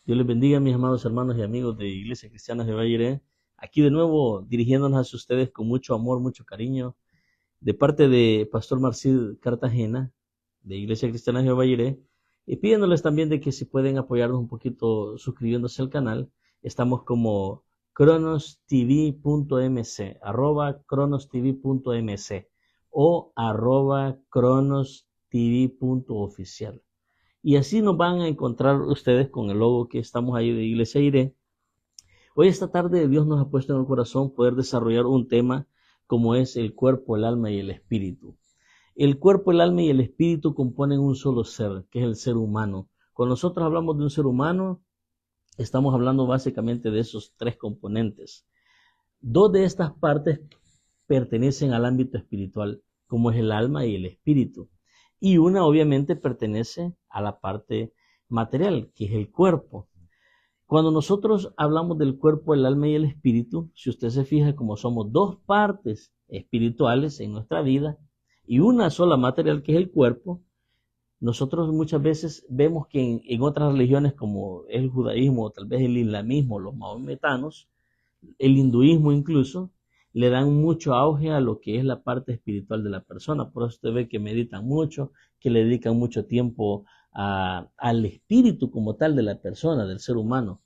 Dios les bendiga, mis amados hermanos y amigos de Iglesia Cristiana de Valle. Aquí de nuevo dirigiéndonos hacia ustedes con mucho amor, mucho cariño, de parte de Pastor Marcil Cartagena, de Iglesia Cristiana de Valle, y pidiéndoles también de que si pueden apoyarnos un poquito suscribiéndose al canal. Estamos como cronostv.mc, @cronostv.mc o @cronostv.oficial. Y así nos van a encontrar ustedes con el logo que estamos ahí de Iglesia Iré. Hoy esta tarde Dios nos ha puesto en el corazón poder desarrollar un tema como es el cuerpo, el alma y el espíritu. El cuerpo, el alma y el espíritu componen un solo ser, que es el ser humano. Cuando nosotros hablamos de un ser humano, estamos hablando básicamente de esos tres componentes. Dos de estas partes pertenecen al ámbito espiritual, como es el alma y el espíritu. Y una obviamente pertenece a la parte material, que es el cuerpo. Cuando nosotros hablamos del cuerpo, el alma y el espíritu, si usted se fija, como somos dos partes espirituales en nuestra vida y una sola material que es el cuerpo, nosotros muchas veces vemos que en otras religiones como el judaísmo o tal vez el islamismo, los maometanos, el hinduismo incluso, le dan mucho auge a lo que es la parte espiritual de la persona. Por eso usted ve que meditan mucho, que le dedican mucho tiempo al espíritu como tal de la persona, del ser humano.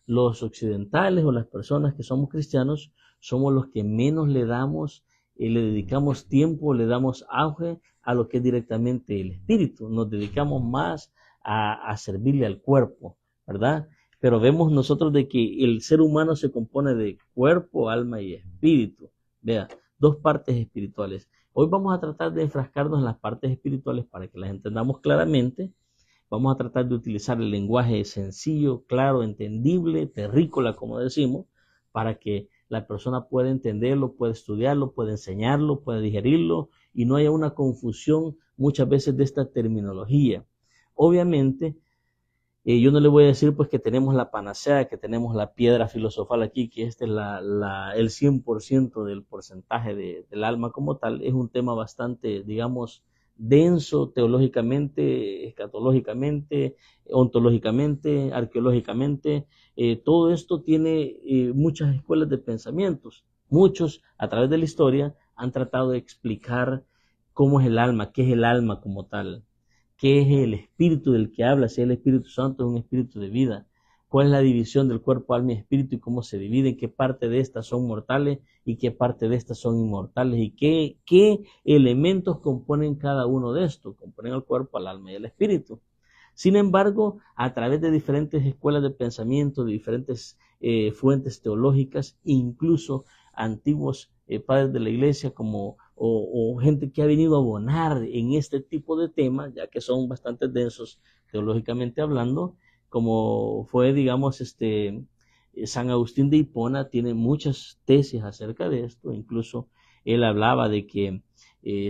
Los occidentales o las personas que somos cristianos somos los que menos le damos, le dedicamos tiempo, le damos auge a lo que es directamente el espíritu. Nos dedicamos más a servirle al cuerpo, ¿verdad? Pero vemos nosotros de que el ser humano se compone de cuerpo, alma y espíritu. Vea, dos partes espirituales. Hoy vamos a tratar de enfrascarnos en las partes espirituales para que las entendamos claramente. Vamos a tratar de utilizar el lenguaje sencillo, claro, entendible, terrícola, como decimos, para que la persona pueda entenderlo, pueda estudiarlo, pueda enseñarlo, pueda digerirlo y no haya una confusión muchas veces de esta terminología. Obviamente, yo no le voy a decir pues que tenemos la panacea, que tenemos la piedra filosofal aquí, que este es el 100% del porcentaje del alma como tal. Es un tema bastante, digamos, denso teológicamente, escatológicamente, ontológicamente, arqueológicamente. Todo esto tiene muchas escuelas de pensamientos. Muchos, a través de la historia, han tratado de explicar cómo es el alma, qué es el alma como tal. ¿Qué es el espíritu del que habla? Si es el Espíritu Santo, es un espíritu de vida. ¿Cuál es la división del cuerpo, alma y espíritu y cómo se divide? ¿Qué parte de estas son mortales y qué parte de estas son inmortales? ¿Y qué elementos componen cada uno de estos? Componen el cuerpo, el alma y el espíritu. Sin embargo, a través de diferentes escuelas de pensamiento, de diferentes fuentes teológicas, incluso antiguos padres de la iglesia como o gente que ha venido a abonar en este tipo de temas, ya que son bastante densos teológicamente hablando, como fue, digamos, San Agustín de Hipona, tiene muchas tesis acerca de esto. Incluso él hablaba de que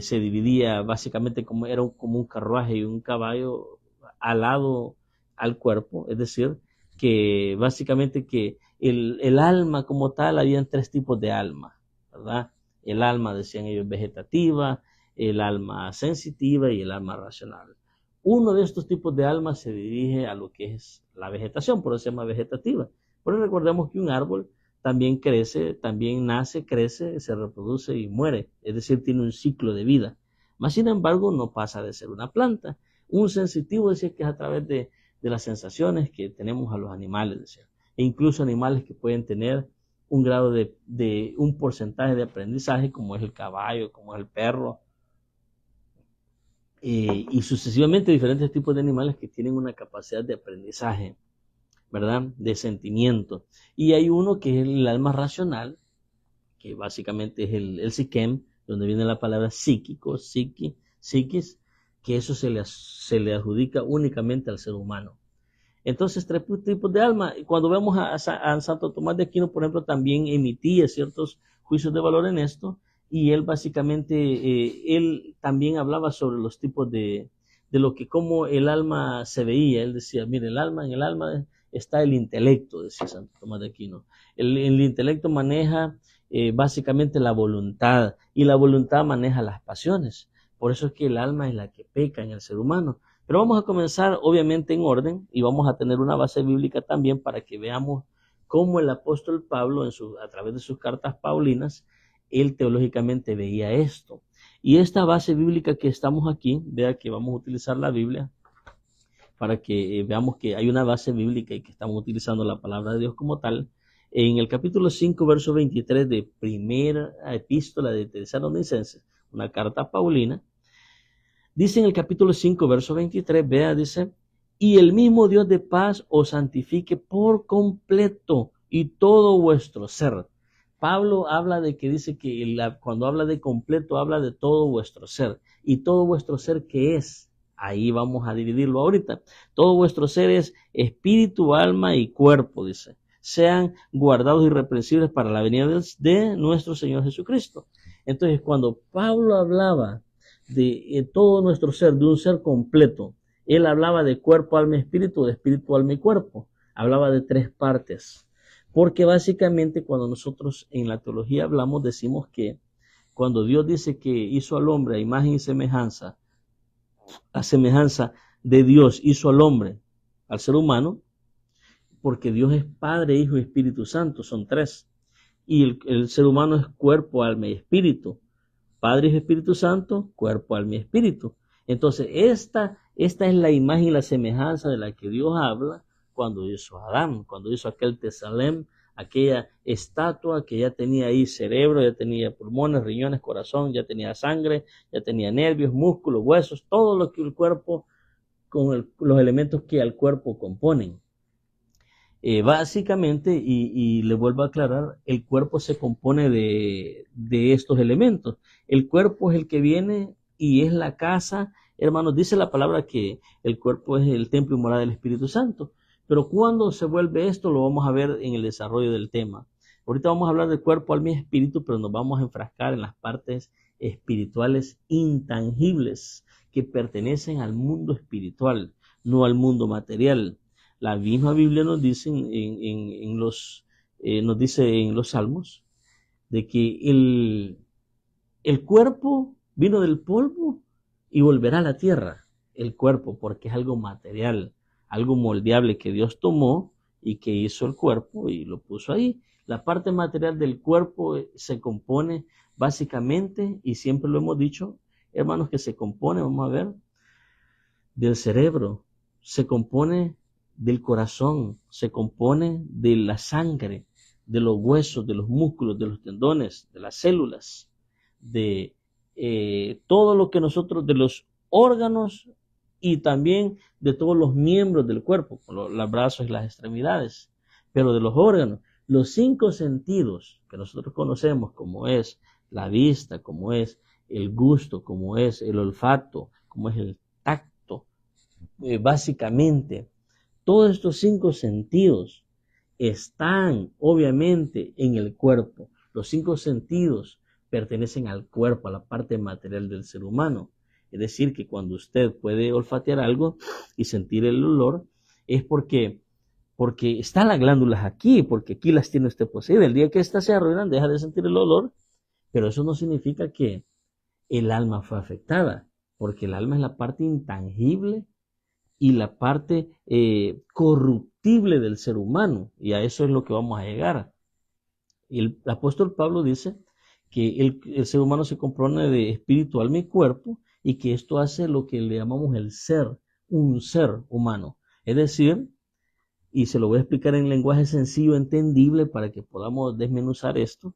se dividía básicamente como era como un carruaje y un caballo alado al cuerpo, es decir, que básicamente que el alma como tal, habían tres tipos de alma, ¿verdad? El alma, decían ellos, vegetativa, el alma sensitiva y el alma racional. Uno de estos tipos de alma se dirige a lo que es la vegetación, por eso se llama vegetativa. Pero recordemos que un árbol también crece, también nace, crece, se reproduce y muere, es decir, tiene un ciclo de vida. Mas, sin embargo, no pasa de ser una planta. Un sensitivo decía que es a través de las sensaciones que tenemos a los animales, decía. E incluso animales que pueden tener un grado de un porcentaje de aprendizaje, como es el caballo, como es el perro, y sucesivamente diferentes tipos de animales que tienen una capacidad de aprendizaje, ¿verdad? De sentimiento. Y hay uno que es el alma racional, que básicamente es el psiquem, donde viene la palabra psíquico, psiquis, que eso se le adjudica únicamente al ser humano. Entonces, tres tipos de alma. Cuando vemos a Santo Tomás de Aquino, por ejemplo, también emitía ciertos juicios de valor en esto, y él básicamente, él también hablaba sobre los tipos de lo que como el alma se veía. Él decía, mire, en el alma está el intelecto, decía Santo Tomás de Aquino. El intelecto maneja básicamente la voluntad, y la voluntad maneja las pasiones. Por eso es que el alma es la que peca en el ser humano. Pero vamos a comenzar obviamente en orden y vamos a tener una base bíblica también para que veamos cómo el apóstol Pablo a través de sus cartas paulinas, él teológicamente veía esto. Y esta base bíblica que estamos aquí, vea que vamos a utilizar la Biblia para que veamos que hay una base bíblica y que estamos utilizando la palabra de Dios como tal. En el capítulo 5, verso 23 de primera epístola de Tesalonicenses, una carta paulina, dice en el capítulo 5, verso 23, vea, dice, y el mismo Dios de paz os santifique por completo y todo vuestro ser. Pablo habla de que dice que cuando habla de completo, habla de todo vuestro ser. Y todo vuestro ser, ¿qué es? Ahí vamos a dividirlo ahorita. Todo vuestro ser es espíritu, alma y cuerpo, dice. Sean guardados irreprensibles para la venida de nuestro Señor Jesucristo. Entonces, cuando Pablo hablaba de todo nuestro ser, de un ser completo, él hablaba de cuerpo, alma y espíritu, de espíritu, alma y cuerpo. Hablaba de tres partes. Porque básicamente cuando nosotros en la teología hablamos, decimos que cuando Dios dice que hizo al hombre a imagen y semejanza, a semejanza de Dios hizo al hombre, al ser humano, porque Dios es Padre, Hijo y Espíritu Santo, son tres. Y el ser humano es cuerpo, alma y espíritu. Padre, Hijo y Espíritu Santo, cuerpo, alma y espíritu. Entonces, esta es la imagen y la semejanza de la que Dios habla cuando hizo a Adán, cuando hizo aquel Tesalem, aquella estatua que ya tenía ahí cerebro, ya tenía pulmones, riñones, corazón, ya tenía sangre, ya tenía nervios, músculos, huesos, todo lo que el cuerpo, con los elementos que al cuerpo componen. Básicamente, y le vuelvo a aclarar, el cuerpo se compone de estos elementos. El cuerpo es el que viene y es la casa. Hermanos, dice la palabra que el cuerpo es el templo y morada del Espíritu Santo. Pero cuando se vuelve esto, lo vamos a ver en el desarrollo del tema. Ahorita vamos a hablar del cuerpo, alma y espíritu, pero nos vamos a enfrascar en las partes espirituales intangibles que pertenecen al mundo espiritual, no al mundo material. La misma Biblia nos dice nos dice en los Salmos de que el cuerpo vino del polvo y volverá a la tierra. El cuerpo, porque es algo material, algo moldeable que Dios tomó y que hizo el cuerpo y lo puso ahí. La parte material del cuerpo se compone básicamente, y siempre lo hemos dicho, hermanos, que se compone, vamos a ver, del cerebro, se compone del corazón, se compone de la sangre, de los huesos, de los músculos, de los tendones, de las células, de todo lo que nosotros, de los órganos y también de todos los miembros del cuerpo, los brazos y las extremidades, pero de los órganos, los 5 sentidos que nosotros conocemos, como es la vista, como es el gusto, como es el olfato, como es el tacto, básicamente todos estos 5 sentidos están obviamente en el cuerpo. Los 5 sentidos pertenecen al cuerpo, a la parte material del ser humano. Es decir, que cuando usted puede olfatear algo y sentir el olor, es porque están las glándulas aquí, porque aquí las tiene usted poseídas. El día que éstas se arruinan, deja de sentir el olor, pero eso no significa que el alma fue afectada, porque el alma es la parte intangible y la parte corruptible del ser humano, y a eso es lo que vamos a llegar. Y el apóstol Pablo dice que el ser humano se compone de espíritu, alma y cuerpo, y que esto hace lo que le llamamos el ser, un ser humano. Es decir, y se lo voy a explicar en lenguaje sencillo, entendible, para que podamos desmenuzar esto.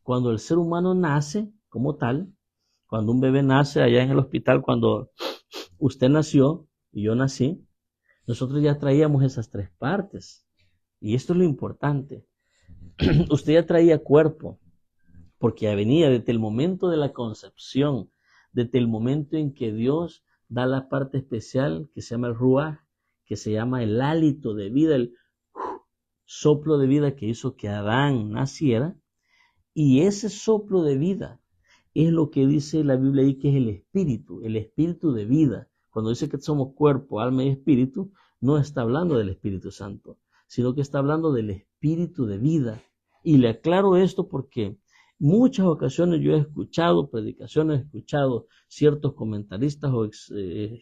Cuando el ser humano nace como tal, cuando un bebé nace allá en el hospital, cuando usted nació y yo nací, nosotros ya traíamos esas 3 partes. Y esto es lo importante. Usted ya traía cuerpo, porque ya venía desde el momento de la concepción, desde el momento en que Dios da la parte especial que se llama el ruaj, que se llama el hálito de vida, el soplo de vida que hizo que Adán naciera. Y ese soplo de vida es lo que dice la Biblia ahí, que es el espíritu de vida. Cuando dice que somos cuerpo, alma y espíritu, no está hablando del Espíritu Santo, sino que está hablando del espíritu de vida. Y le aclaro esto porque Muchas ocasiones yo he escuchado predicaciones, he escuchado ciertos comentaristas o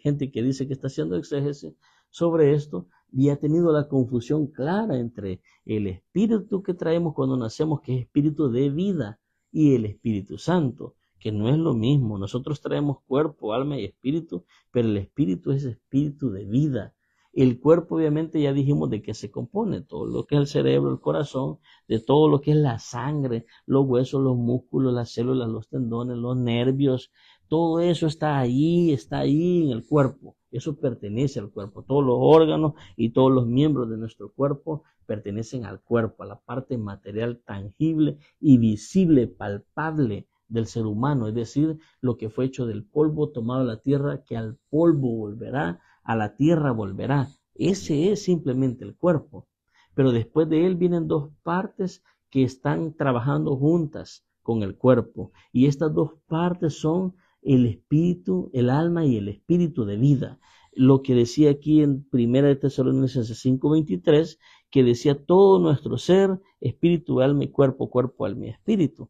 gente que dice que está haciendo exégesis sobre esto y ha tenido la confusión clara entre el espíritu que traemos cuando nacemos, que es espíritu de vida, y el Espíritu Santo, que no es lo mismo. Nosotros traemos cuerpo, alma y espíritu, pero el espíritu es espíritu de vida. El cuerpo, obviamente, ya dijimos de qué se compone, todo lo que es el cerebro, el corazón, de todo lo que es la sangre, los huesos, los músculos, las células, los tendones, los nervios, todo eso está ahí en el cuerpo. Eso pertenece al cuerpo. Todos los órganos y todos los miembros de nuestro cuerpo pertenecen al cuerpo, a la parte material tangible y visible, palpable del ser humano, es decir, lo que fue hecho del polvo tomado a la tierra, que al polvo volverá, a la tierra volverá. Ese es simplemente el cuerpo. Pero después de él vienen dos partes que están trabajando juntas con el cuerpo. Y estas dos partes son el espíritu, el alma y el espíritu de vida. Lo que decía aquí en 1 de Tesalonicenses 5:23, que decía todo nuestro ser, espíritu, alma y cuerpo, cuerpo, alma y espíritu.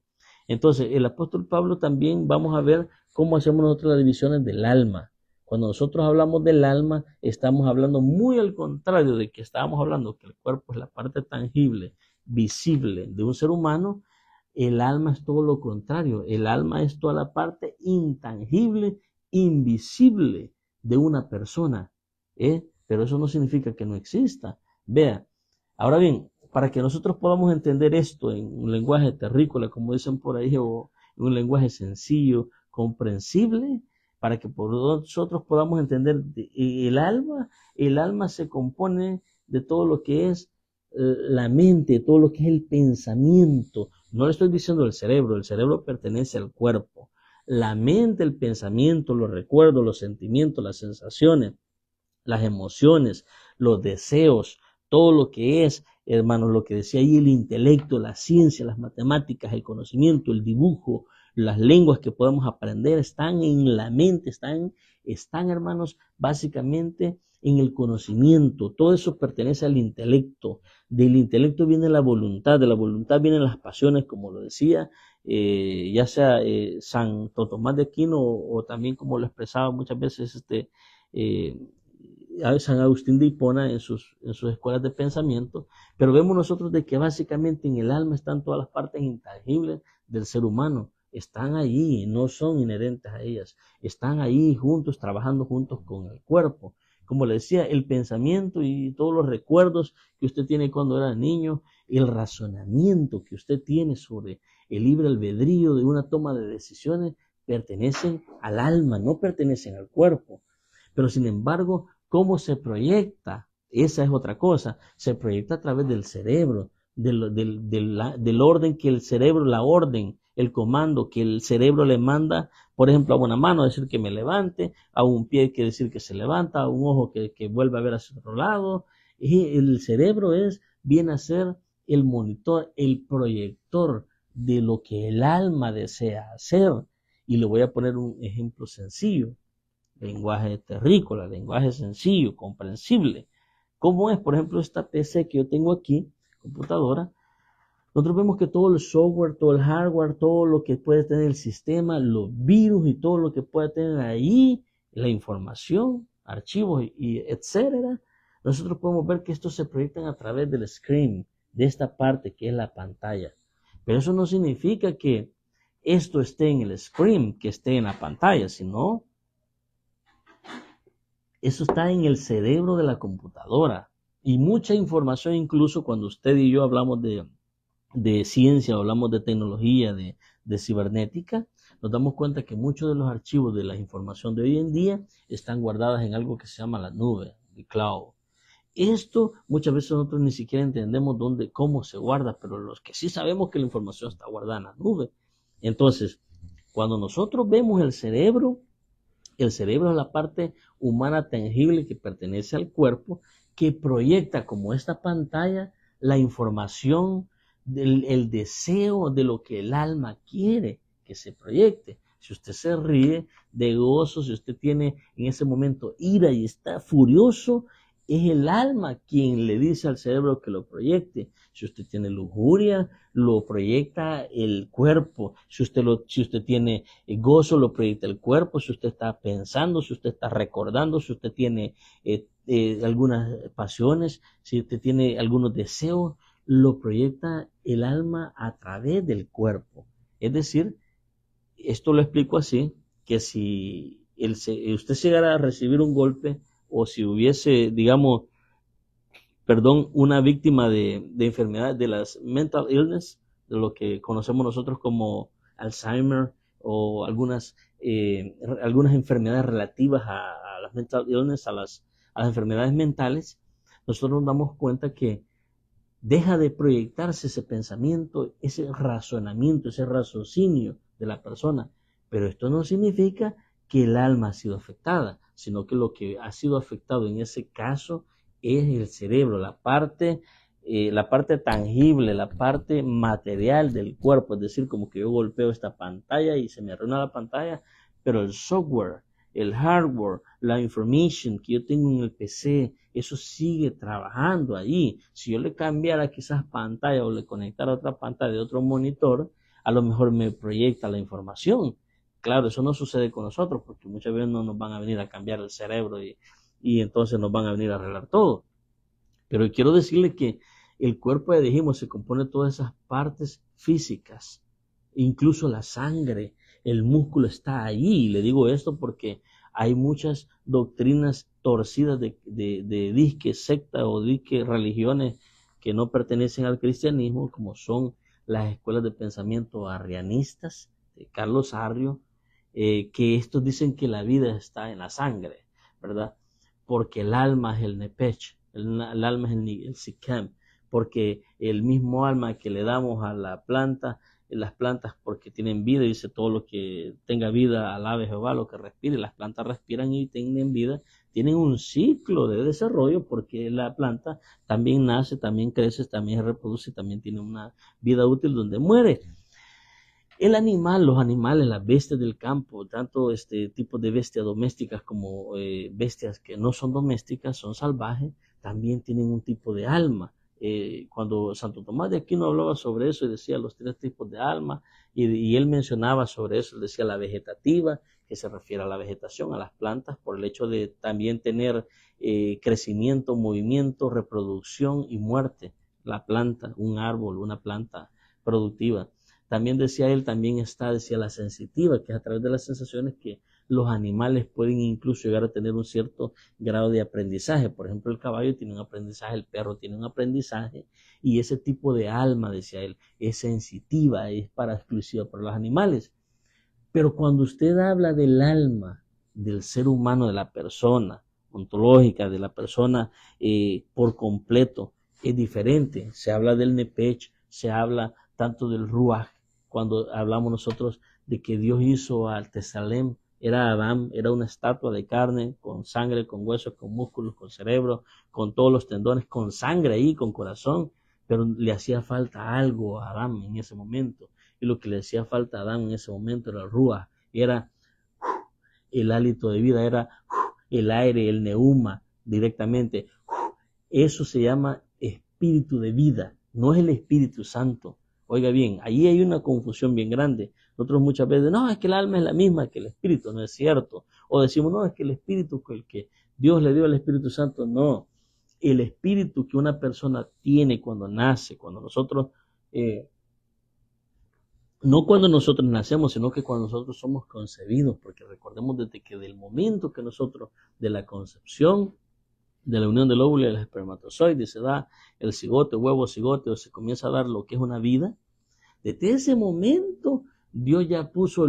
Entonces, el apóstol Pablo también vamos a ver cómo hacemos nosotros las divisiones del alma. Cuando nosotros hablamos del alma, estamos hablando muy al contrario de que estábamos hablando que el cuerpo es la parte tangible, visible de un ser humano. El alma es todo lo contrario. El alma es toda la parte intangible, invisible de una persona. Pero eso no significa que no exista. Vea, ahora bien, para que nosotros podamos entender esto en un lenguaje terrícola, como dicen por ahí, o en un lenguaje sencillo, comprensible, para que nosotros podamos entender el alma se compone de todo lo que es la mente, todo lo que es el pensamiento. No le estoy diciendo el cerebro pertenece al cuerpo. La mente, el pensamiento, los recuerdos, los sentimientos, las sensaciones, las emociones, los deseos, todo lo que es, hermanos, lo que decía ahí, el intelecto, la ciencia, las matemáticas, el conocimiento, el dibujo, las lenguas que podemos aprender, están en la mente, están, hermanos, básicamente en el conocimiento. Todo eso pertenece al intelecto. Del intelecto viene la voluntad, de la voluntad vienen las pasiones, como lo decía, ya sea Santo Tomás de Aquino o también como lo expresaba muchas veces San Agustín de Hipona en sus escuelas de pensamiento. Pero vemos nosotros de que básicamente en el alma están todas las partes intangibles del ser humano. Están allí, no son inherentes a ellas. Están ahí juntos, trabajando juntos con el cuerpo. Como le decía, el pensamiento y todos los recuerdos que usted tiene cuando era niño, el razonamiento que usted tiene sobre el libre albedrío de una toma de decisiones, pertenecen al alma, no pertenecen al cuerpo. Pero sin embargo, ¿cómo se proyecta? Esa es otra cosa. Se proyecta a través del cerebro, del orden que el cerebro, la orden, el comando que el cerebro le manda, por ejemplo, a una mano decir que me levante, a un pie que decir que se levanta, a un ojo que vuelva a ver hacia otro lado. Y el cerebro viene a ser el monitor, el proyector de lo que el alma desea hacer. Y le voy a poner un ejemplo sencillo. Lenguaje terrícola, lenguaje sencillo, comprensible. ¿Cómo es, por ejemplo, esta PC que yo tengo aquí, computadora? Nosotros vemos que todo el software, todo el hardware, todo lo que puede tener el sistema, los virus y todo lo que puede tener ahí, la información, archivos y etcétera, nosotros podemos ver que estos se proyectan a través del screen, de esta parte que es la pantalla. Pero eso no significa que esto esté en el screen, que esté en la pantalla, sino eso está en el cerebro de la computadora. Y mucha información, incluso cuando usted y yo hablamos de ciencia, hablamos de tecnología, de cibernética, nos damos cuenta que muchos de los archivos de la información de hoy en día están guardadas en algo que se llama la nube, el cloud. Esto muchas veces nosotros ni siquiera entendemos cómo se guarda, pero los que sí sabemos que la información está guardada en la nube. Entonces, cuando nosotros vemos el cerebro es la parte humana tangible que pertenece al cuerpo, que proyecta como esta pantalla la información, el deseo de lo que el alma quiere que se proyecte. Si usted se ríe de gozo, si usted tiene en ese momento ira y está furioso, es el alma quien le dice al cerebro que lo proyecte. Si usted tiene lujuria, lo proyecta el cuerpo. Si usted tiene gozo, lo proyecta el cuerpo. Si usted está pensando, si usted está recordando, si usted tiene algunas pasiones, si usted tiene algunos deseos, lo proyecta el alma a través del cuerpo. Es decir, esto lo explico así, que si usted llegara a recibir un golpe, o si hubiese, digamos, una víctima de enfermedades de las mental illness, de lo que conocemos nosotros como Alzheimer, o algunas enfermedades relativas a las mental illness, a las enfermedades mentales, nosotros nos damos cuenta que deja de proyectarse ese pensamiento, ese razonamiento, ese raciocinio de la persona. Pero esto no significa que el alma ha sido afectada, sino que lo que ha sido afectado en ese caso es el cerebro, la parte tangible, la parte material del cuerpo. Es decir, como que yo golpeo esta pantalla y se me arruina la pantalla, pero el software, el hardware, la information que yo tengo en el PC, eso sigue trabajando ahí. Si yo le cambiara quizás pantalla o le conectara otra pantalla de otro monitor, a lo mejor me proyecta la información. Claro, eso no sucede con nosotros, porque muchas veces no nos van a venir a cambiar el cerebro y entonces nos van a venir a arreglar todo. Pero quiero decirle que el cuerpo, ya dijimos, se compone de todas esas partes físicas, incluso la sangre, el músculo está ahí. Y le digo esto porque hay muchas doctrinas torcidas de disque secta o disque religiones que no pertenecen al cristianismo, como son las escuelas de pensamiento arrianistas de Carlos Arrio, que estos dicen que la vida está en la sangre, ¿verdad? Porque el alma es el nepech, el alma es el sikem, porque el mismo alma que le damos a la planta, las plantas porque tienen vida, dice todo lo que tenga vida, alabe Jehová, lo que respire, las plantas respiran y tienen vida, tienen un ciclo de desarrollo porque la planta también nace, también crece, también se reproduce, también tiene una vida útil donde muere. El animal, los animales, las bestias del campo, tanto tipo de bestias domésticas como bestias que no son domésticas, son salvajes, también tienen un tipo de alma. Cuando Santo Tomás de Aquino hablaba sobre eso y decía los 3 tipos de alma, y él mencionaba sobre eso, decía la vegetativa, que se refiere a la vegetación, a las plantas, por el hecho de también tener crecimiento, movimiento, reproducción y muerte. La planta, un árbol, una planta productiva. También decía él, decía la sensitiva, que es a través de las sensaciones que los animales pueden incluso llegar a tener un cierto grado de aprendizaje. Por ejemplo, el caballo tiene un aprendizaje, el perro tiene un aprendizaje, y ese tipo de alma, decía él, es sensitiva, es exclusiva para los animales. Pero cuando usted habla del alma del ser humano, de la persona ontológica, de la persona por completo, es diferente. Se habla del nepech, se habla tanto del ruach. Cuando hablamos nosotros de que Dios hizo al Tesalem, era Adán, era una estatua de carne, con sangre, con huesos, con músculos, con cerebro, con todos los tendones, con sangre ahí, con corazón, pero le hacía falta algo a Adán en ese momento. Y lo que le hacía falta a Adán en ese momento era el ruach, era el hálito de vida, era el aire, el neuma directamente. Eso se llama espíritu de vida, no es el Espíritu Santo. Oiga bien, ahí hay una confusión bien grande. Nosotros muchas veces, no, es que el alma es la misma que el Espíritu, no es cierto. O decimos, no, es que el Espíritu, el que Dios le dio al Espíritu Santo, no. El Espíritu que una persona tiene cuando nace, cuando nosotros, no cuando nosotros nacemos, sino que cuando nosotros somos concebidos, porque recordemos desde que del momento que nosotros, de la concepción, de la unión del óvulo y el espermatozoide, se da el cigote, huevo, cigote, o se comienza a dar lo que es una vida. Desde ese momento, Dios ya puso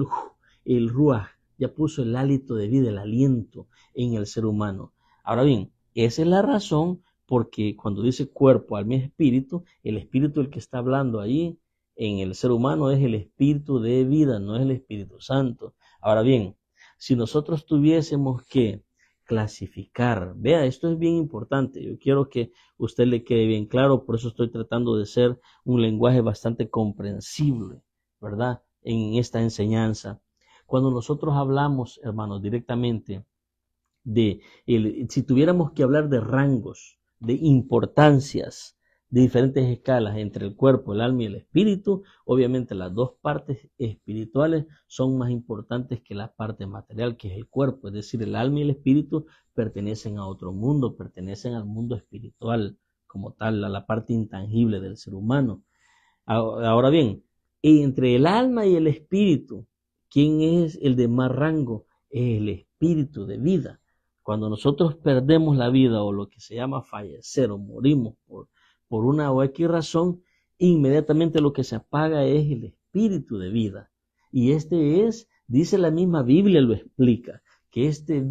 el ruach, ya puso el hálito de vida, el aliento en el ser humano. Ahora bien, esa es la razón porque cuando dice cuerpo, alma y espíritu, el espíritu el que está hablando ahí en el ser humano es el espíritu de vida, no es el Espíritu Santo. Ahora bien, si nosotros tuviésemos que clasificar, vea, esto es bien importante, yo quiero que usted le quede bien claro, por eso estoy tratando de ser un lenguaje bastante comprensible, ¿verdad? En esta enseñanza. Cuando nosotros hablamos, hermanos, directamente si tuviéramos que hablar de rangos, de importancias, de diferentes escalas entre el cuerpo, el alma y el espíritu, obviamente las dos partes espirituales son más importantes que la parte material, que es el cuerpo. Es decir, el alma y el espíritu pertenecen a otro mundo, pertenecen al mundo espiritual como tal, a la parte intangible del ser humano. Ahora bien, entre el alma y el espíritu, ¿quién es el de más rango? Es el espíritu de vida. Cuando nosotros perdemos la vida, o lo que se llama fallecer, o morimos por una o X razón, inmediatamente lo que se apaga es el espíritu de vida. Y dice la misma Biblia, lo explica, que este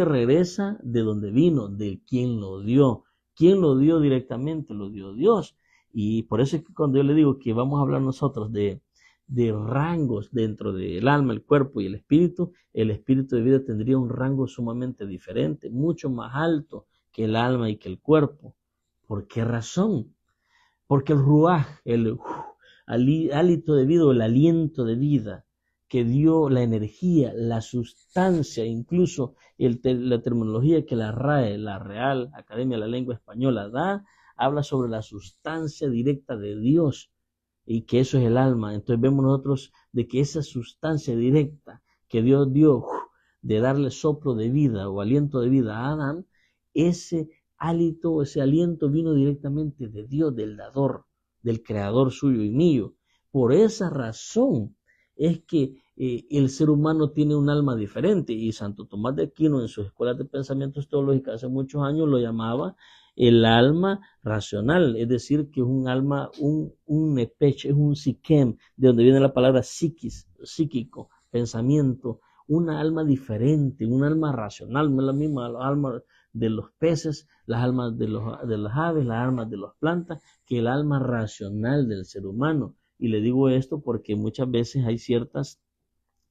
regresa de donde vino, de quien lo dio. ¿Quién lo dio directamente? Lo dio Dios. Y por eso es que cuando yo le digo que vamos a hablar nosotros de rangos dentro del alma, el cuerpo y el espíritu de vida tendría un rango sumamente diferente, mucho más alto que el alma y que el cuerpo. ¿Por qué razón? Porque el ruaj, el hálito de vida, o el aliento de vida, que dio la energía, la sustancia, incluso la terminología que la RAE, la Real Academia de la Lengua Española, da, habla sobre la sustancia directa de Dios, y que eso es el alma. Entonces vemos nosotros de que esa sustancia directa que Dios dio de darle soplo de vida o aliento de vida a Adán, ese hálito, ese aliento vino directamente de Dios, del dador, del creador suyo y mío. Por esa razón es que el ser humano tiene un alma diferente, y Santo Tomás de Aquino en sus escuelas de pensamientos teológicas hace muchos años lo llamaba el alma racional, es decir, que es un alma, un nepech, es un psiquem, de donde viene la palabra psiquis, psíquico, pensamiento, una alma diferente, un alma racional, no es la misma alma de los peces, las almas de las aves, las almas de las plantas, que el alma racional del ser humano. Y le digo esto porque muchas veces hay ciertas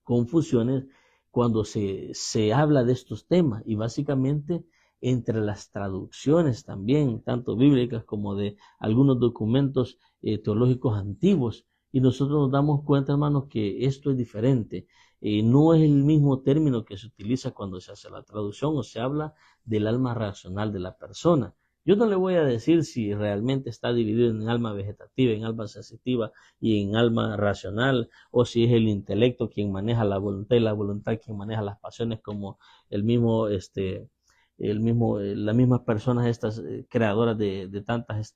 confusiones cuando se habla de estos temas, y básicamente entre las traducciones también, tanto bíblicas como de algunos documentos teológicos antiguos, y nosotros nos damos cuenta, hermanos, que esto es diferente. No es el mismo término que se utiliza cuando se hace la traducción o se habla del alma racional de la persona. Yo no le voy a decir si realmente está dividido en alma vegetativa, en alma sensitiva y en alma racional, o si es el intelecto quien maneja la voluntad y la voluntad quien maneja las pasiones, como las mismas personas estas creadoras de tantas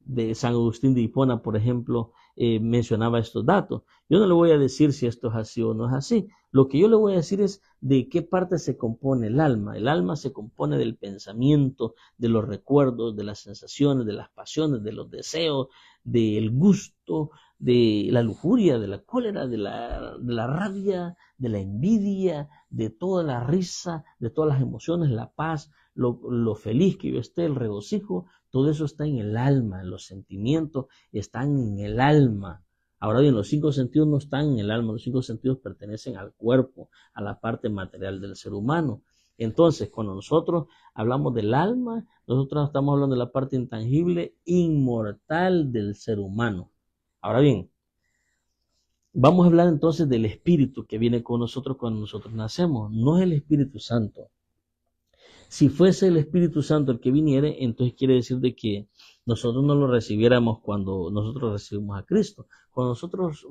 de San Agustín de Hipona, por ejemplo, mencionaba estos datos. Yo no le voy a decir si esto es así o no es así. Lo que yo le voy a decir es de qué parte se compone el alma. El alma se compone del pensamiento, de los recuerdos, de las sensaciones, de las pasiones, de los deseos, del gusto, de la lujuria, de la cólera, de la rabia, de la envidia, de toda la risa, de todas las emociones, la paz, lo feliz que yo esté, el regocijo. Todo eso está en el alma, los sentimientos están en el alma. Ahora bien, los 5 sentidos no están en el alma, los 5 sentidos pertenecen al cuerpo, a la parte material del ser humano. Entonces, cuando nosotros hablamos del alma, nosotros estamos hablando de la parte intangible, inmortal del ser humano. Ahora bien, vamos a hablar entonces del espíritu que viene con nosotros cuando nosotros nacemos. No es el Espíritu Santo. Si fuese el Espíritu Santo el que viniere, entonces quiere decir de que nosotros no lo recibiéramos cuando nosotros recibimos a Cristo. Cuando nosotros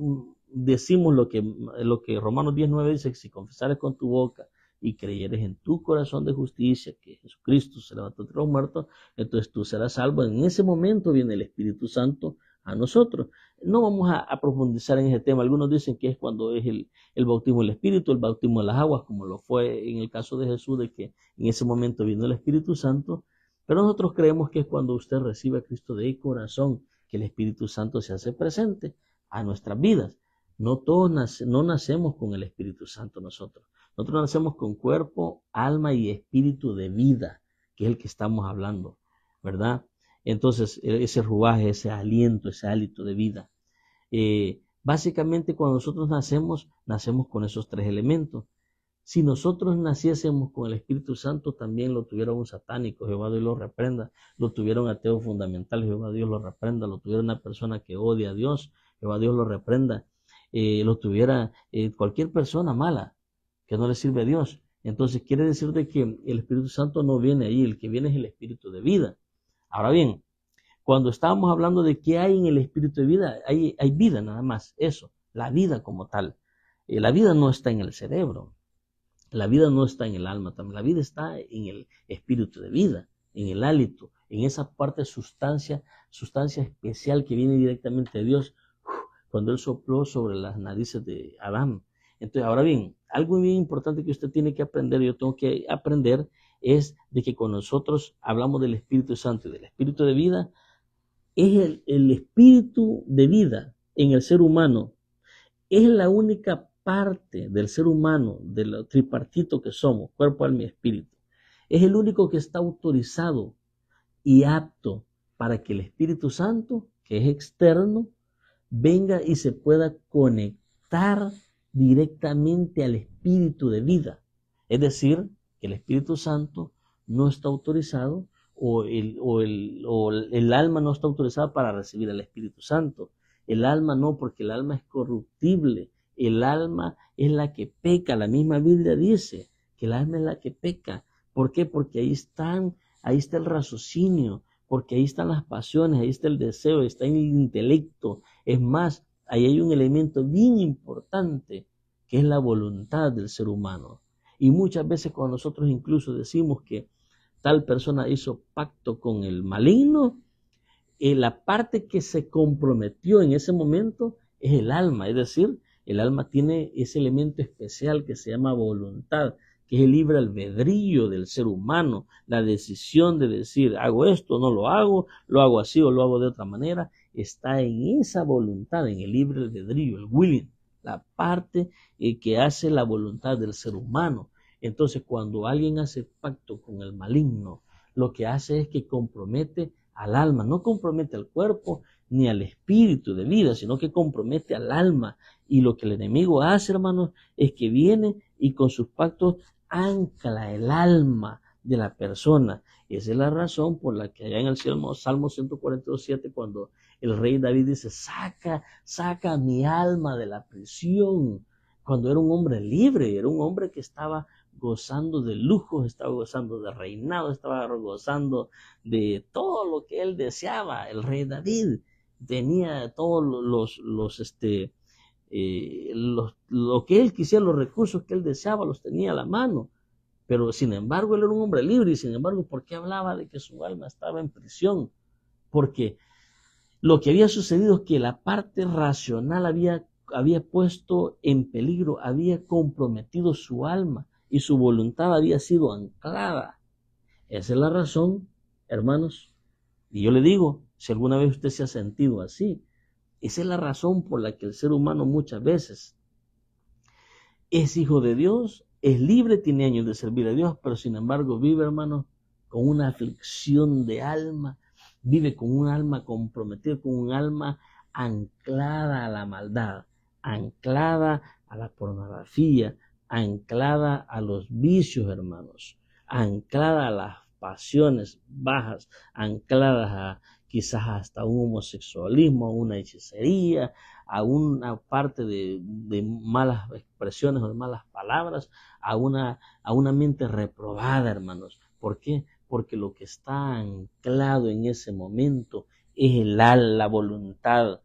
decimos lo que Romanos 10:9 dice, que si confesares con tu boca y creyeres en tu corazón de justicia que Jesucristo se levantó entre los muertos, entonces tú serás salvo. En ese momento viene el Espíritu Santo a nosotros. No vamos a profundizar en ese tema. Algunos dicen que es cuando es el bautismo del Espíritu, el bautismo de las aguas, como lo fue en el caso de Jesús, de que en ese momento vino el Espíritu Santo. Pero nosotros creemos que es cuando usted recibe a Cristo de corazón, que el Espíritu Santo se hace presente a nuestras vidas. No todos no nacemos con el Espíritu Santo nosotros. Nosotros nacemos con cuerpo, alma y espíritu de vida, que es el que estamos hablando, ¿verdad? Entonces, ese ruaje, ese aliento, ese hálito de vida. Básicamente, cuando nosotros nacemos con esos 3 elementos. Si nosotros naciésemos con el Espíritu Santo, también lo tuviera un satánico, Jehová Dios lo reprenda. Lo tuviera un ateo fundamental, Jehová Dios lo reprenda. Lo tuviera una persona que odia a Dios, Jehová Dios lo reprenda. Lo tuviera cualquier persona mala, que no le sirve a Dios. Entonces quiere decir de que el Espíritu Santo no viene ahí, el que viene es el Espíritu de vida. Ahora bien, cuando estábamos hablando de qué hay en el Espíritu de vida, hay vida nada más, eso, la vida como tal. La vida no está en el cerebro, la vida no está en el alma también, la vida está en el Espíritu de vida, en el hálito, en esa parte de sustancia especial que viene directamente de Dios cuando Él sopló sobre las narices de Adán. Entonces, ahora bien, algo bien importante que usted tiene que aprender, yo tengo que aprender, es de que cuando nosotros hablamos del Espíritu Santo y del Espíritu de vida, es el Espíritu de vida en el ser humano. Es la única parte del ser humano, del tripartito que somos, cuerpo, alma y espíritu. Es el único que está autorizado y apto para que el Espíritu Santo, que es externo, venga y se pueda conectar directamente al Espíritu de vida. Es decir, que el Espíritu Santo no está autorizado o el alma no está autorizada para recibir al Espíritu Santo. El alma no, porque el alma es corruptible. El alma es la que peca. La misma Biblia dice que el alma es la que peca. ¿Por qué? Porque ahí está el raciocinio, porque ahí están las pasiones, ahí está el deseo, está el intelecto. Es más, ahí hay un elemento bien importante que es la voluntad del ser humano. Y muchas veces cuando nosotros incluso decimos que tal persona hizo pacto con el maligno, la parte que se comprometió en ese momento es el alma, es decir, el alma tiene ese elemento especial que se llama voluntad, que es el libre albedrío del ser humano, la decisión de decir, hago esto, no lo hago así o lo hago de otra manera, está en esa voluntad, en el libre albedrío, el willing, la parte que hace la voluntad del ser humano. Entonces, cuando alguien hace pacto con el maligno, lo que hace es que compromete al alma, no compromete al cuerpo ni al espíritu de vida, sino que compromete al alma. Y lo que el enemigo hace, hermanos, es que viene y con sus pactos ancla el alma de la persona. Esa es la razón por la que allá en el Salmo 142:7, cuando el rey David dice, saca mi alma de la prisión, cuando era un hombre libre, era un hombre que estaba gozando de lujos, estaba gozando de reinado, estaba gozando de todo lo que él deseaba. El rey David tenía todos lo que él quisiera, los recursos que él deseaba, los tenía a la mano. Pero sin embargo, él era un hombre libre y sin embargo, ¿por qué hablaba de que su alma estaba en prisión? Porque lo que había sucedido es que la parte racional había puesto en peligro, había comprometido su alma y su voluntad había sido anclada. Esa es la razón, hermanos. Y yo le digo, si alguna vez usted se ha sentido así, esa es la razón por la que el ser humano muchas veces es hijo de Dios, es libre, tiene años de servir a Dios, pero sin embargo vive, hermanos, con una aflicción de alma, vive con un alma comprometida, con un alma anclada a la maldad, anclada a la pornografía, anclada a los vicios, hermanos, anclada a las pasiones bajas, ancladas a quizás hasta un homosexualismo, a una hechicería, a una parte de malas expresiones o de malas palabras, a una mente reprobada, hermanos. ¿Por qué? Porque lo que está anclado en ese momento es la voluntad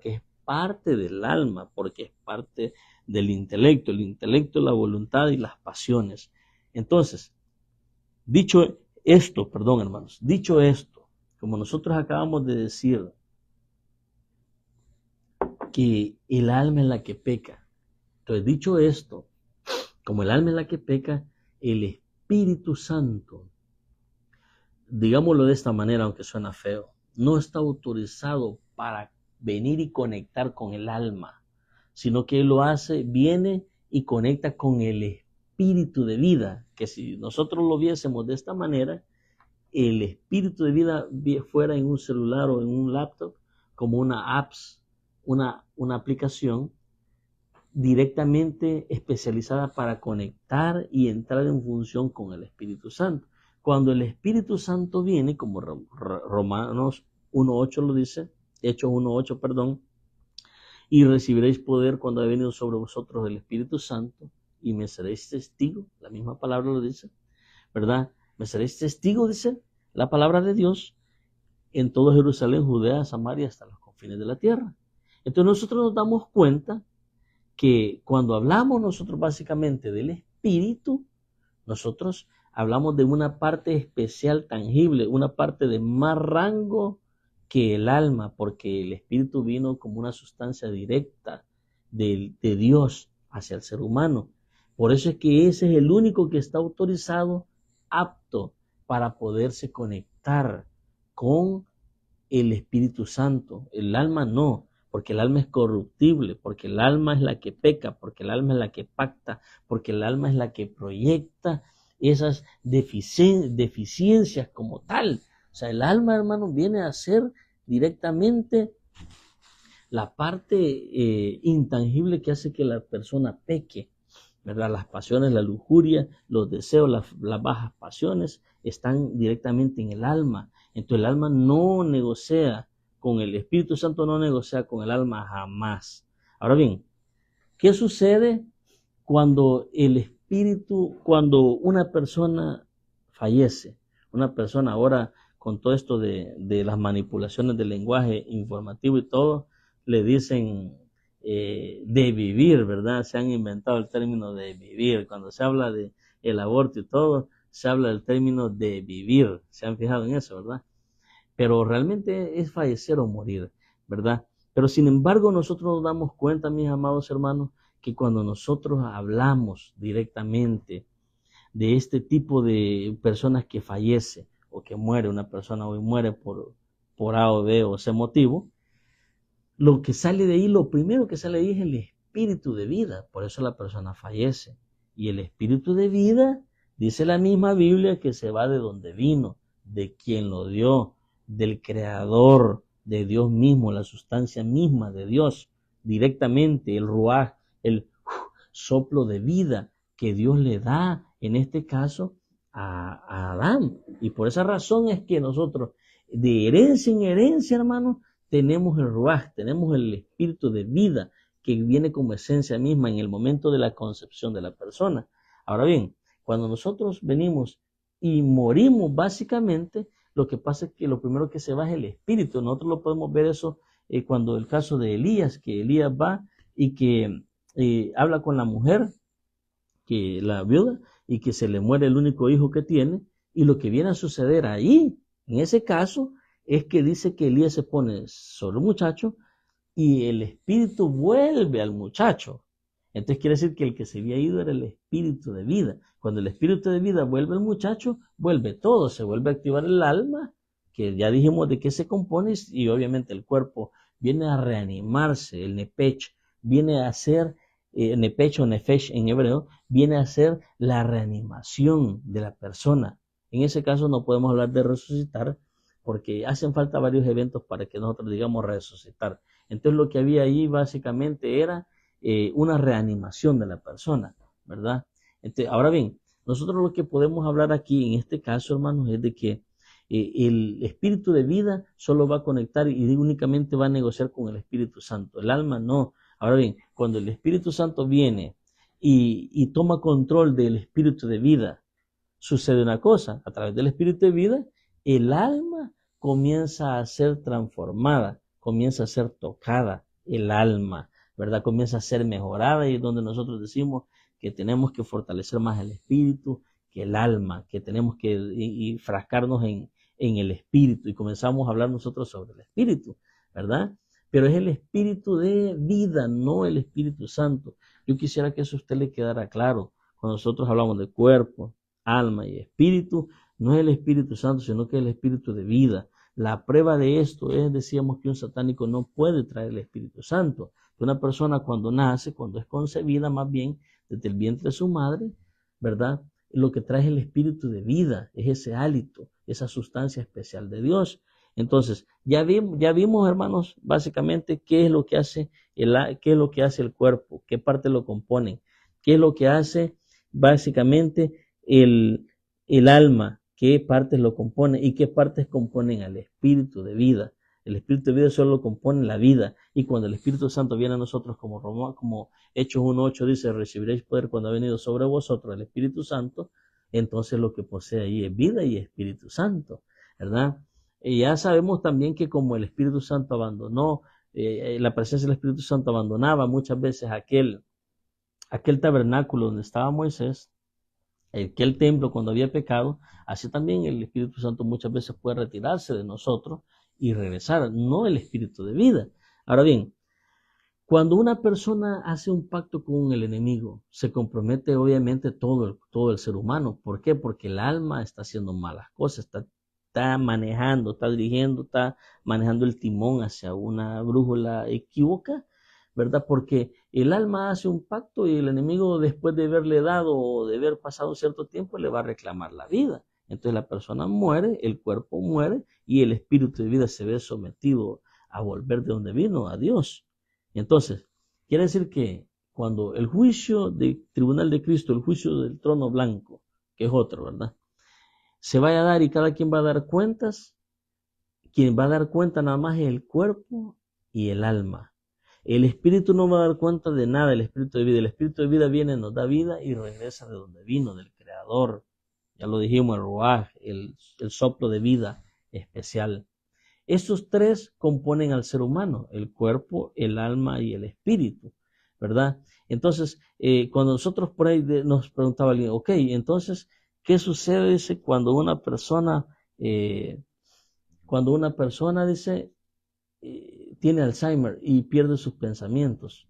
que es parte del alma, porque es parte del intelecto, la voluntad y las pasiones. Entonces, dicho esto, como nosotros acabamos de decir, que el alma es la que peca. Entonces, dicho esto, como el alma es la que peca, el Espíritu Santo, digámoslo de esta manera, aunque suena feo, no está autorizado para venir y conectar con el alma, sino que lo hace, viene y conecta con el Espíritu de vida, que si nosotros lo viésemos de esta manera, el Espíritu de vida fuera en un celular o en un laptop, como una apps, una aplicación directamente especializada para conectar y entrar en función con el Espíritu Santo. Cuando el Espíritu Santo viene, como Romanos 1:8 lo dice, Hechos 1:8, perdón, y recibiréis poder cuando ha venido sobre vosotros el Espíritu Santo, y me seréis testigo, la misma palabra lo dice, ¿verdad? Me seréis testigo, dice la palabra de Dios, en todo Jerusalén, Judea, Samaria, hasta los confines de la tierra. Entonces nosotros nos damos cuenta que cuando hablamos nosotros básicamente del Espíritu, nosotros hablamos de una parte especial, tangible, una parte de más rango que el alma, porque el Espíritu vino como una sustancia directa de Dios hacia el ser humano. Por eso es que ese es el único que está autorizado, apto para poderse conectar con el Espíritu Santo. El alma no, porque el alma es corruptible, porque el alma es la que peca, porque el alma es la que pacta, porque el alma es la que proyecta esas deficiencias como tal. O sea, el alma, hermano, viene a ser directamente la parte intangible que hace que la persona peque, ¿verdad? Las pasiones, la lujuria, los deseos, las bajas pasiones están directamente en el alma. Entonces el alma no negocia con el Espíritu Santo, no negocia con el alma jamás. Ahora bien, ¿qué sucede cuando el Espíritu, cuando una persona fallece? Una persona ahora con todo esto de las manipulaciones del lenguaje informativo y todo, le dicen de vivir, ¿verdad? Se han inventado el término de vivir. Cuando se habla de el aborto y todo, se habla del término de vivir. ¿Se han fijado en eso, verdad? Pero realmente es fallecer o morir, ¿verdad? Pero sin embargo nosotros nos damos cuenta, mis amados hermanos, que cuando nosotros hablamos directamente de este tipo de personas que fallece o que muere, una persona hoy muere por A o B o C motivo, lo que sale de ahí, lo primero que sale de ahí es el espíritu de vida. Por eso la persona fallece. Y el espíritu de vida, dice la misma Biblia, que se va de donde vino, de quien lo dio, del creador, de Dios mismo, la sustancia misma de Dios, directamente, el ruaj, el soplo de vida que Dios le da, en este caso, a Adán. Y por esa razón es que nosotros, de herencia en herencia, hermanos, tenemos el ruaj, tenemos el espíritu de vida que viene como esencia misma en el momento de la concepción de la persona. Ahora bien, cuando nosotros venimos y morimos básicamente, lo que pasa es que lo primero que se va es el espíritu. Nosotros lo podemos ver eso cuando el caso de Elías, que Elías va y que habla con la mujer, que la viuda, y que se le muere el único hijo que tiene, y lo que viene a suceder ahí, en ese caso, es que dice que Elías se pone sobre el muchacho y el espíritu vuelve al muchacho. Entonces quiere decir que el que se había ido era el espíritu de vida. Cuando el espíritu de vida vuelve al muchacho, vuelve todo, se vuelve a activar el alma, que ya dijimos de qué se compone, y obviamente el cuerpo viene a reanimarse, el nepech viene a ser, nepech o nefesh en hebreo, viene a ser la reanimación de la persona. En ese caso no podemos hablar de resucitar, porque hacen falta varios eventos para que nosotros digamos resucitar. Entonces lo que había ahí básicamente era una reanimación de la persona, ¿verdad? Entonces, ahora bien, nosotros lo que podemos hablar aquí en este caso, hermanos, es de que el espíritu de vida solo va a conectar y únicamente va a negociar con el Espíritu Santo. El alma no. Ahora bien, cuando el Espíritu Santo viene y toma control del espíritu de vida, sucede una cosa: a través del espíritu de vida, el alma comienza a ser transformada, comienza a ser tocada, el alma, ¿verdad? Comienza a ser mejorada, y es donde nosotros decimos que tenemos que fortalecer más el espíritu que el alma, que tenemos que frascarnos en el espíritu, y comenzamos a hablar nosotros sobre el espíritu, ¿verdad? Pero es el espíritu de vida, no el Espíritu Santo. Yo quisiera que eso a usted le quedara claro. Cuando nosotros hablamos de cuerpo, alma y espíritu, no es el Espíritu Santo, sino que es el espíritu de vida. La prueba de esto es, decíamos, que un satánico no puede traer el Espíritu Santo. Una persona cuando nace, cuando es concebida más bien desde el vientre de su madre, ¿verdad? Lo que trae es el espíritu de vida, es ese hálito, esa sustancia especial de Dios. Entonces, ya vimos, hermanos, básicamente qué es lo que hace el cuerpo, qué partes lo componen, qué es lo que hace básicamente el alma, qué partes lo componen y qué partes componen al espíritu de vida, El Espíritu de vida solo lo compone la vida. Y cuando el Espíritu Santo viene a nosotros, como Hechos 1:8 dice, recibiréis poder cuando ha venido sobre vosotros el Espíritu Santo, entonces lo que posee ahí es vida y Espíritu Santo, ¿verdad? Y ya sabemos también que como el Espíritu Santo abandonó, la presencia del Espíritu Santo abandonaba muchas veces aquel tabernáculo donde estaba Moisés, aquel templo cuando había pecado, así también el Espíritu Santo muchas veces puede retirarse de nosotros y regresar, no el Espíritu de vida. Ahora bien, cuando una persona hace un pacto con el enemigo, se compromete obviamente todo el ser humano. ¿Por qué? Porque el alma está haciendo malas cosas, está manejando, está dirigiendo, está manejando el timón hacia una brújula equívoca, ¿verdad? Porque el alma hace un pacto y el enemigo, después de haberle dado o de haber pasado un cierto tiempo, le va a reclamar la vida. Entonces la persona muere, el cuerpo muere y el espíritu de vida se ve sometido a volver de donde vino, a Dios. Entonces, quiere decir que cuando el juicio del tribunal de Cristo, el juicio del trono blanco, que es otro, ¿verdad? Se vaya a dar y cada quien va a dar cuentas, quien va a dar cuenta nada más es el cuerpo y el alma. El espíritu no va a dar cuenta de nada, el espíritu de vida. El espíritu de vida viene, nos da vida y regresa de donde vino, del Creador. Ya lo dijimos, el ruaj, el soplo de vida especial. Estos tres componen al ser humano, el cuerpo, el alma y el espíritu, ¿verdad? Entonces, cuando nosotros por ahí nos preguntaba alguien, ok, entonces, ¿qué sucede? Dice, cuando una persona dice, tiene Alzheimer y pierde sus pensamientos,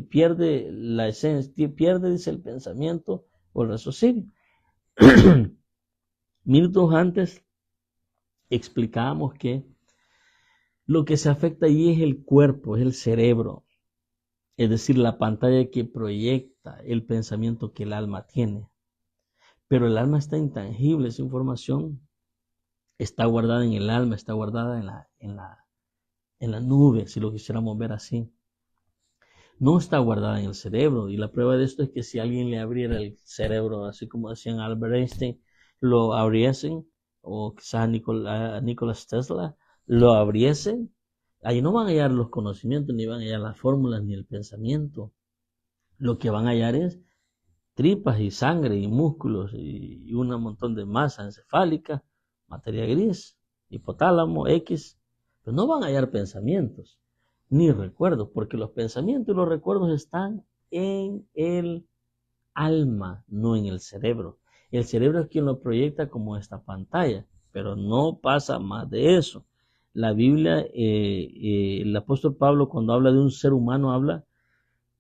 pierde la esencia, pierde, dice, el pensamiento o el raciocinio. Minutos antes explicábamos que lo que se afecta allí es el cuerpo, es el cerebro, es decir, la pantalla que proyecta el pensamiento que el alma tiene. Pero el alma está intangible, esa información está guardada en el alma, está guardada en la nube, si lo quisiéramos ver así. No está guardada en el cerebro, y la prueba de esto es que si alguien le abriera el cerebro, así como decían Albert Einstein, lo abriesen, o quizás a Nikola Tesla, lo abriesen, ahí no van a hallar los conocimientos, ni van a hallar las fórmulas, ni el pensamiento. Lo que van a hallar es tripas y sangre y músculos y un montón de masa encefálica, materia gris, hipotálamo, X, pero no van a hallar pensamientos ni recuerdos, porque los pensamientos y los recuerdos están en el alma, no en el cerebro. El cerebro es quien lo proyecta como esta pantalla, pero no pasa más de eso. La Biblia, el apóstol Pablo, cuando habla de un ser humano, habla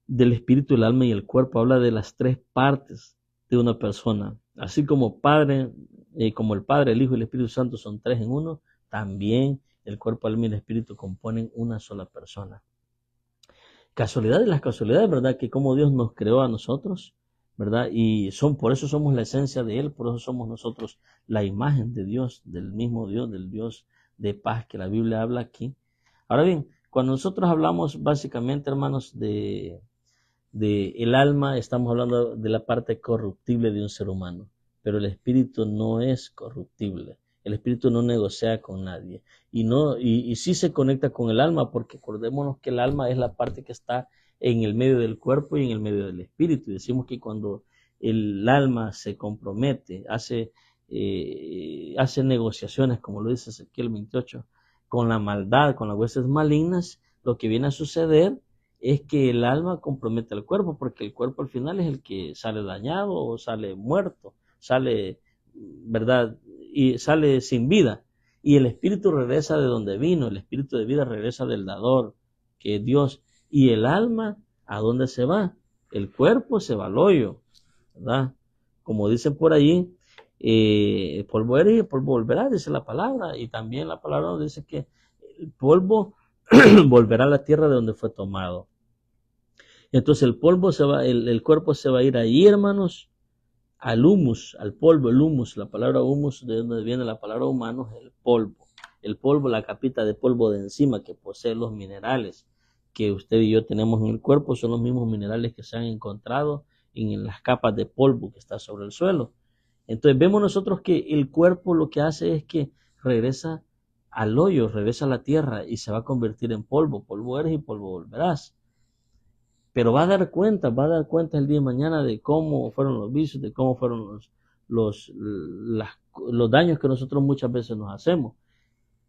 del espíritu, el alma y el cuerpo, habla de las tres partes de una persona. Así como como el Padre, el Hijo y el Espíritu Santo son tres en uno, también el cuerpo, el alma y el espíritu componen una sola persona. Casualidad de las casualidades, ¿verdad? Que como Dios nos creó a nosotros, ¿verdad? Y por eso somos la esencia de Él, por eso somos nosotros la imagen de Dios, del mismo Dios, del Dios de paz que la Biblia habla aquí. Ahora bien, cuando nosotros hablamos básicamente, hermanos, de el alma, estamos hablando de la parte corruptible de un ser humano, pero el espíritu no es corruptible. El espíritu no negocia con nadie y sí se conecta con el alma, porque acordémonos que el alma es la parte que está en el medio del cuerpo y en el medio del espíritu. Y decimos que cuando el alma se compromete, hace negociaciones, como lo dice Ezequiel 28, con la maldad, con las huestes malignas, lo que viene a suceder es que el alma compromete al cuerpo, porque el cuerpo al final es el que sale dañado o sale muerto, sale, ¿verdad? Y sale sin vida. Y el espíritu regresa de donde vino, el espíritu de vida regresa del dador, que es Dios. Y el alma, ¿a dónde se va? El cuerpo se va al hoyo, ¿verdad? Como dicen por allí, polvo eres y polvo volverá, dice la palabra. Y también la palabra nos dice que el polvo volverá a la tierra de donde fue tomado. Entonces el polvo se va, el cuerpo se va a ir ahí, hermanos, al humus, al polvo, el humus, la palabra humus, de donde viene la palabra humano, es el polvo. El polvo, la capita de polvo de encima que posee los minerales que usted y yo tenemos en el cuerpo, son los mismos minerales que se han encontrado en las capas de polvo que está sobre el suelo. Entonces vemos nosotros que el cuerpo lo que hace es que regresa al hoyo, regresa a la tierra y se va a convertir en polvo. Polvo eres y polvo volverás. Pero va a dar cuenta el día de mañana de cómo fueron los vicios, de cómo fueron los daños que nosotros muchas veces nos hacemos.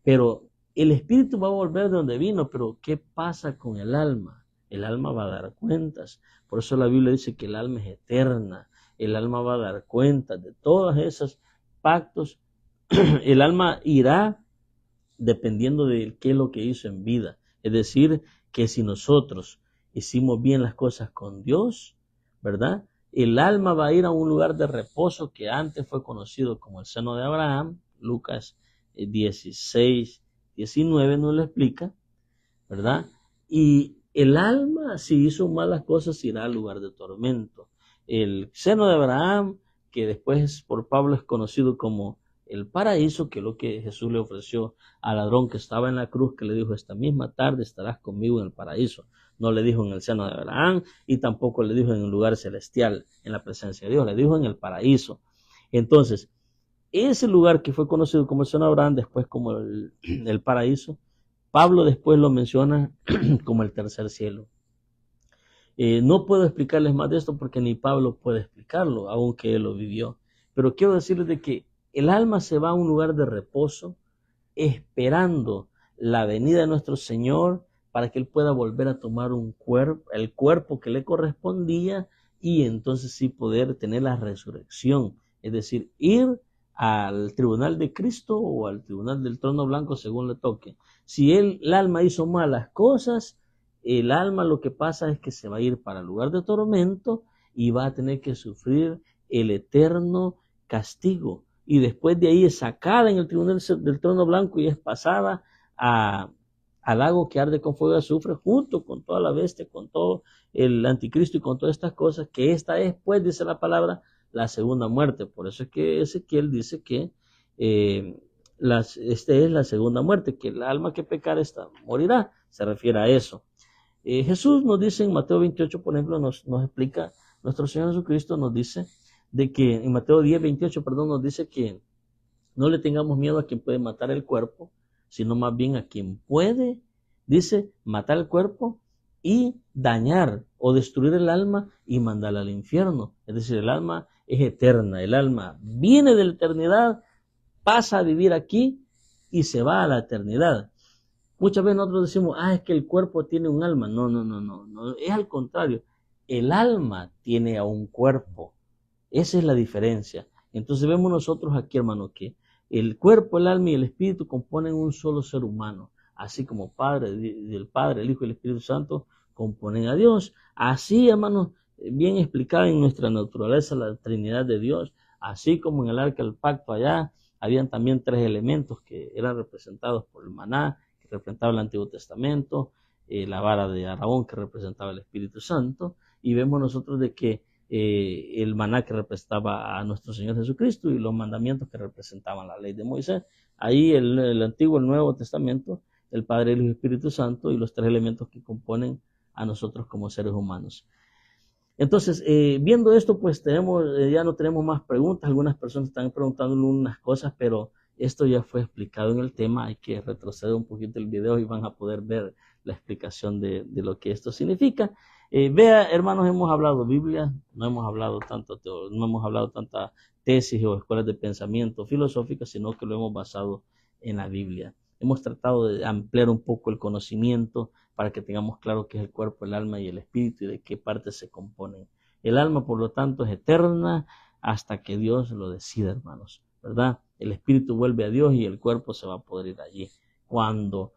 Pero el espíritu va a volver de donde vino, pero ¿qué pasa con el alma? El alma va a dar cuentas. Por eso la Biblia dice que el alma es eterna. El alma va a dar cuentas de todos esos pactos. El alma irá dependiendo de qué es lo que hizo en vida. Es decir, que si nosotros hicimos bien las cosas con Dios, ¿verdad? El alma va a ir a un lugar de reposo que antes fue conocido como el seno de Abraham. Lucas 16, 19 nos lo explica, ¿verdad? Y el alma, si hizo malas cosas, irá al lugar de tormento. El seno de Abraham, que después por Pablo es conocido como el paraíso, que es lo que Jesús le ofreció al ladrón que estaba en la cruz, que le dijo, esta misma tarde estarás conmigo en el paraíso. No le dijo en el seno de Abraham y tampoco le dijo en un lugar celestial, en la presencia de Dios, le dijo en el paraíso. Entonces, ese lugar que fue conocido como el seno de Abraham, después como el paraíso, Pablo después lo menciona como el tercer cielo. No puedo explicarles más de esto porque ni Pablo puede explicarlo, aunque él lo vivió. Pero quiero decirles de que el alma se va a un lugar de reposo, esperando la venida de nuestro Señor para que Él pueda volver a tomar el cuerpo que le correspondía y entonces sí poder tener la resurrección. Es decir, ir al tribunal de Cristo o al tribunal del trono blanco según le toque. Si el alma hizo malas cosas, el alma lo que pasa es que se va a ir para el lugar de tormento y va a tener que sufrir el eterno castigo. Y después de ahí es sacada en el tribunal del trono blanco y es pasada al lago que arde con fuego de azufre junto con toda la bestia, con todo el anticristo y con todas estas cosas, que esta es, pues, dice la palabra, la segunda muerte. Por eso es que Ezequiel dice que esta es la segunda muerte, que el alma que pecare morirá, se refiere a eso. Jesús nos dice en Mateo 28, por ejemplo, nos explica, nuestro Señor Jesucristo nos dice, de que en Mateo 10, 28, nos dice que no le tengamos miedo a quien puede matar el cuerpo, sino más bien a quien puede, dice, matar el cuerpo y dañar o destruir el alma y mandarla al infierno. Es decir, el alma es eterna, el alma viene de la eternidad, pasa a vivir aquí y se va a la eternidad. Muchas veces nosotros decimos, es que el cuerpo tiene un alma. No, es al contrario, el alma tiene a un cuerpo. Esa es la diferencia. Entonces vemos nosotros aquí, hermano, que el cuerpo, el alma y el espíritu componen un solo ser humano. Así como el Padre, el Hijo y el Espíritu Santo componen a Dios. Así, hermano, bien explicada en nuestra naturaleza la Trinidad de Dios. Así como en el Arca del Pacto allá, habían también 3 elementos que eran representados por el maná, que representaba el Antiguo Testamento, la vara de Aarón, que representaba el Espíritu Santo. Y vemos nosotros de que el maná que representaba a nuestro Señor Jesucristo y los mandamientos que representaban la ley de Moisés. Ahí el Antiguo y el Nuevo Testamento, el Padre, el Hijo y el Espíritu Santo y los 3 elementos que componen a nosotros como seres humanos. Entonces, viendo esto, pues ya no tenemos más preguntas. Algunas personas están preguntando unas cosas, pero esto ya fue explicado en el tema. Hay que retroceder un poquito el video y van a poder ver la explicación de lo que esto significa. Vea, hermanos, hemos hablado Biblia, no hemos hablado tanta tesis o escuelas de pensamiento filosóficas, sino que lo hemos basado en la Biblia. Hemos tratado de ampliar un poco el conocimiento para que tengamos claro qué es el cuerpo, el alma y el espíritu y de qué partes se componen. El alma, por lo tanto, es eterna hasta que Dios lo decida, hermanos, ¿verdad? El espíritu vuelve a Dios y el cuerpo se va a poder ir allí. Cuando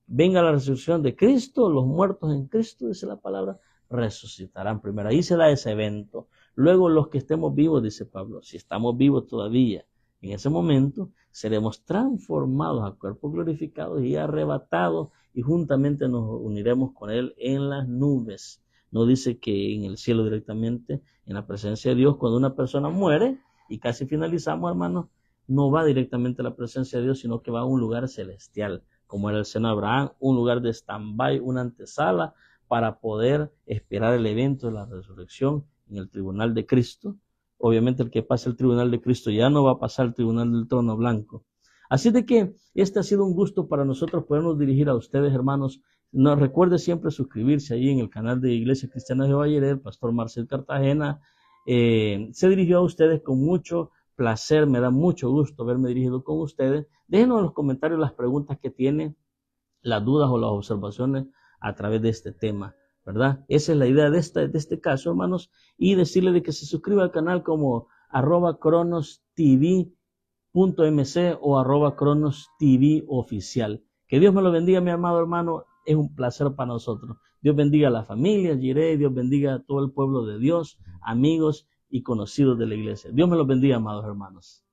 venga la resurrección de Cristo, los muertos en Cristo, dice la palabra, resucitarán primero. Ahí se da ese evento. Luego los que estemos vivos, dice Pablo, si estamos vivos todavía, en ese momento seremos transformados a cuerpos glorificados y arrebatados y juntamente nos uniremos con Él en las nubes. No dice que en el cielo directamente, en la presencia de Dios, cuando una persona muere, y casi finalizamos, hermanos, no va directamente a la presencia de Dios, sino que va a un lugar celestial, como era el seno de Abraham, un lugar de stand-by, una antesala, para poder esperar el evento de la resurrección en el tribunal de Cristo. Obviamente el que pasa el tribunal de Cristo ya no va a pasar el tribunal del trono blanco. Así de que este ha sido un gusto para nosotros podernos dirigir a ustedes, hermanos. Nos recuerde siempre suscribirse ahí en el canal de Iglesia Cristiana de Valle, el pastor Marcel Cartagena. Se dirigió a ustedes con mucho placer, me da mucho gusto haberme dirigido con ustedes. Déjenos en los comentarios las preguntas que tienen, las dudas o las observaciones a través de este tema, ¿verdad? Esa es la idea de este caso, hermanos, y decirle de que se suscriba al canal como @cronostv.mc o @cronostv oficial. Que Dios me lo bendiga, mi amado hermano, es un placer para nosotros. Dios bendiga a la familia Jiré, Dios bendiga a todo el pueblo de Dios, amigos y conocidos de la iglesia. Dios me los bendiga, amados hermanos.